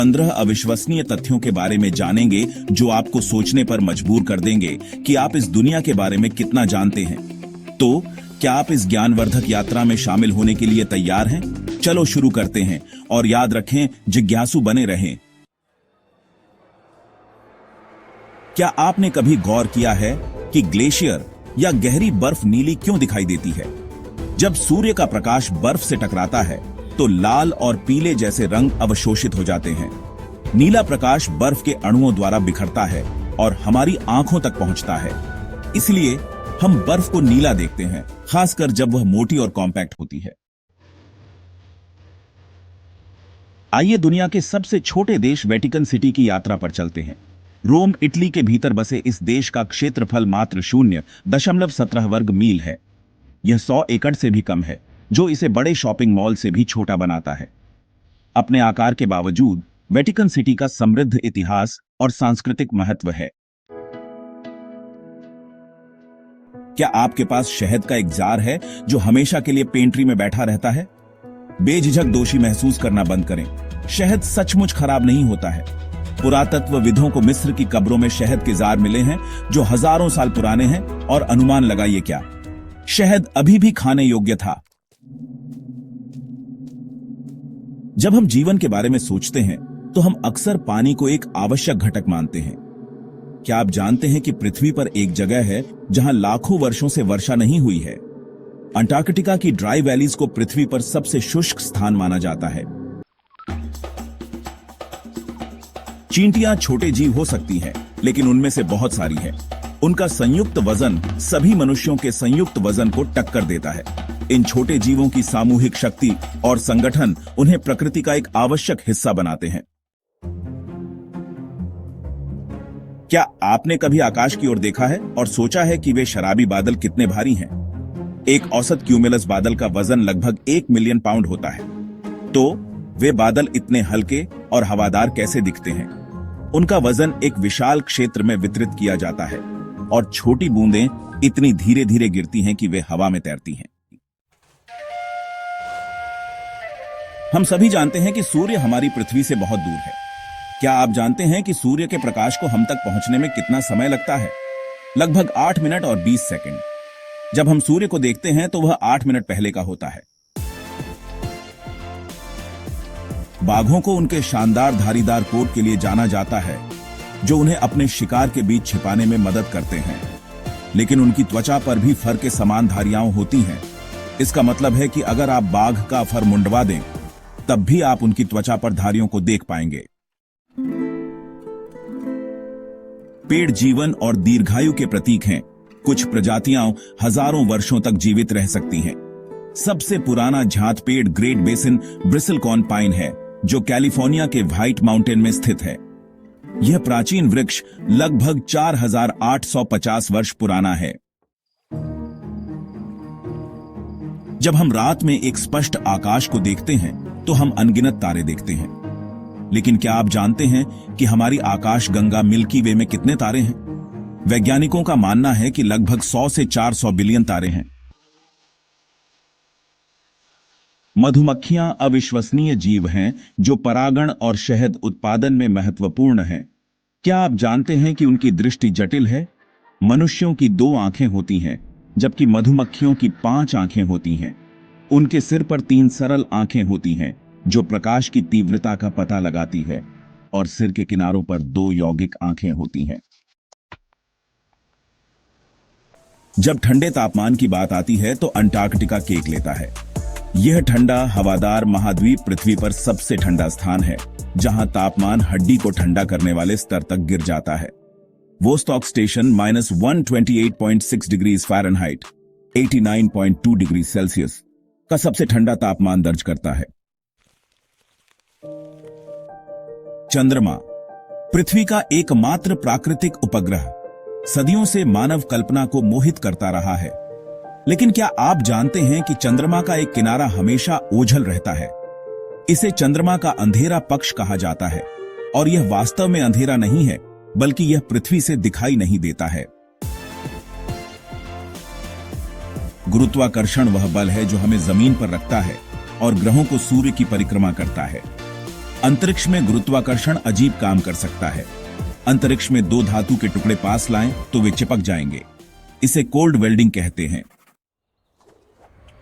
15 अविश्वसनीय तथ्यों के बारे में जानेंगे जो आपको सोचने पर मजबूर कर देंगे कि आप इस दुनिया के बारे में कितना जानते हैं। तो क्या आप इस ज्ञानवर्धक यात्रा में शामिल होने के लिए तैयार हैं? चलो शुरू करते हैं और याद रखें, जिज्ञासु बने रहें। क्या आपने कभी गौर किया है कि ग्लेशियर या गहरी बर्फ नीली क्यों दिखाई देती है? जब सूर्य का प्रकाश बर्फ से टकराता है तो लाल और पीले जैसे रंग अवशोषित हो जाते हैं। नीला प्रकाश बर्फ के अणुओं द्वारा बिखरता है और हमारी आंखों तक पहुंचता है। इसलिए हम बर्फ को नीला देखते हैं, खासकर जब वह मोटी और कॉम्पैक्ट होती है। आइए दुनिया के सबसे छोटे देश वेटिकन सिटी की यात्रा पर चलते हैं। रोम, इटली के भीतर बसे इस देश का क्षेत्रफल मात्र 0.17 वर्ग मील है। यह 100 एकड़ से भी कम है, जो इसे बड़े शॉपिंग मॉल से भी छोटा बनाता है। अपने आकार के बावजूद वेटिकन सिटी का समृद्ध इतिहास और सांस्कृतिक महत्व है। क्या आपके पास शहद का एक जार है जो हमेशा के लिए पेंट्री में बैठा रहता है? बेझिझक दोषी महसूस करना बंद करें। शहद सचमुच खराब नहीं होता है। पुरातत्वविदों को मिस्र की कब्रों में शहद के जार मिले हैं जो हजारों साल पुराने हैं, और अनुमान लगाइए क्या शहद अभी भी खाने योग्य था। जब हम जीवन के बारे में सोचते हैं तो हम अक्सर पानी को एक आवश्यक घटक मानते हैं। क्या आप जानते हैं कि पृथ्वी पर एक जगह है जहां लाखों वर्षों से वर्षा नहीं हुई है? अंटार्कटिका की ड्राई वैलीज को पृथ्वी पर सबसे शुष्क स्थान माना जाता है। चींटियां छोटे जीव हो सकती हैं, लेकिन उनमें से बहुत सारी हैं। उनका संयुक्त वजन सभी मनुष्यों के संयुक्त वजन को टक्कर देता है। इन छोटे जीवों की सामूहिक शक्ति और संगठन उन्हें प्रकृति का एक आवश्यक हिस्सा बनाते हैं। क्या आपने कभी आकाश की ओर देखा है और सोचा है कि वे शराबी बादल कितने भारी हैं? एक औसत क्यूमुलस बादल का वजन लगभग 1 मिलियन पाउंड होता है। तो वे बादल इतने हल्के और हवादार कैसे दिखते हैं? उनका वजन एक विशाल क्षेत्र में वितरित किया जाता है और छोटी बूंदें इतनी धीरे धीरे गिरती हैं कि वे हवा में तैरती हैं। हम सभी जानते हैं कि सूर्य हमारी पृथ्वी से बहुत दूर है। क्या आप जानते हैं कि सूर्य के प्रकाश को हम तक पहुंचने में कितना समय लगता है? लगभग 8 मिनट और 20 सेकंड। जब हम सूर्य को देखते हैं तो वह 8 मिनट पहले का होता है। बाघों को उनके शानदार धारीदार कोट के लिए जाना जाता है, जो उन्हें अपने शिकार के बीच छिपाने में मदद करते हैं। लेकिन उनकी त्वचा पर भी फर के समान धारियां होती हैं। इसका मतलब है कि अगर आप बाघ का फर मुंडवा दें, तब भी आप उनकी त्वचा पर धारियों को देख पाएंगे। पेड़ जीवन और दीर्घायु के प्रतीक हैं। कुछ प्रजातियां हजारों वर्षों तक जीवित रह सकती हैं। सबसे पुराना झात पेड़ ग्रेट बेसिन ब्रिसलकॉर्न पाइन है, जो कैलिफोर्निया के व्हाइट माउंटेन में स्थित है। यह प्राचीन वृक्ष लगभग 4850 वर्ष पुराना है। जब हम रात में एक स्पष्ट आकाश को देखते हैं तो हम अनगिनत तारे देखते हैं। लेकिन क्या आप जानते हैं कि हमारी आकाशगंगा मिल्की वे में कितने तारे हैं? वैज्ञानिकों का मानना है कि लगभग 100 से 400 बिलियन तारे हैं। मधुमक्खियां अविश्वसनीय जीव हैं जो परागण और शहद उत्पादन में महत्वपूर्ण हैं। क्या आप जानते हैं कि उनकी दृष्टि जटिल है? मनुष्यों की 2 आंखें होती हैं, जबकि मधुमक्खियों की 5 आंखें होती हैं। उनके सिर पर 3 सरल आंखें होती हैं जो प्रकाश की तीव्रता का पता लगाती है, और सिर के किनारों पर 2 यौगिक आंखें होती हैं। जब ठंडे तापमान की बात आती है तो अंटार्कटिका केक लेता है। यह ठंडा हवादार महाद्वीप पृथ्वी पर सबसे ठंडा स्थान है, जहां तापमान हड्डी को ठंडा करने वाले स्तर तक गिर जाता है। Vostok station -128.6 degree Fahrenheit 89.2 degree Celsius का सबसे ठंडा तापमान दर्ज करता है। चंद्रमा, पृथ्वी का एकमात्र प्राकृतिक उपग्रह, सदियों से मानव कल्पना को मोहित करता रहा है। लेकिन क्या आप जानते हैं कि चंद्रमा का एक किनारा हमेशा ओझल रहता है? इसे चंद्रमा का अंधेरा पक्ष कहा जाता है, और यह वास्तव में अंधेरा नहीं है, बल्कि यह पृथ्वी से दिखाई नहीं देता है। गुरुत्वाकर्षण वह बल है जो हमें जमीन पर रखता है और ग्रहों को सूर्य की परिक्रमा करता है। अंतरिक्ष में गुरुत्वाकर्षण अजीब काम कर सकता है। अंतरिक्ष में दो धातु के टुकड़े पास लाएं तो वे चिपक जाएंगे। इसे कोल्ड वेल्डिंग कहते हैं।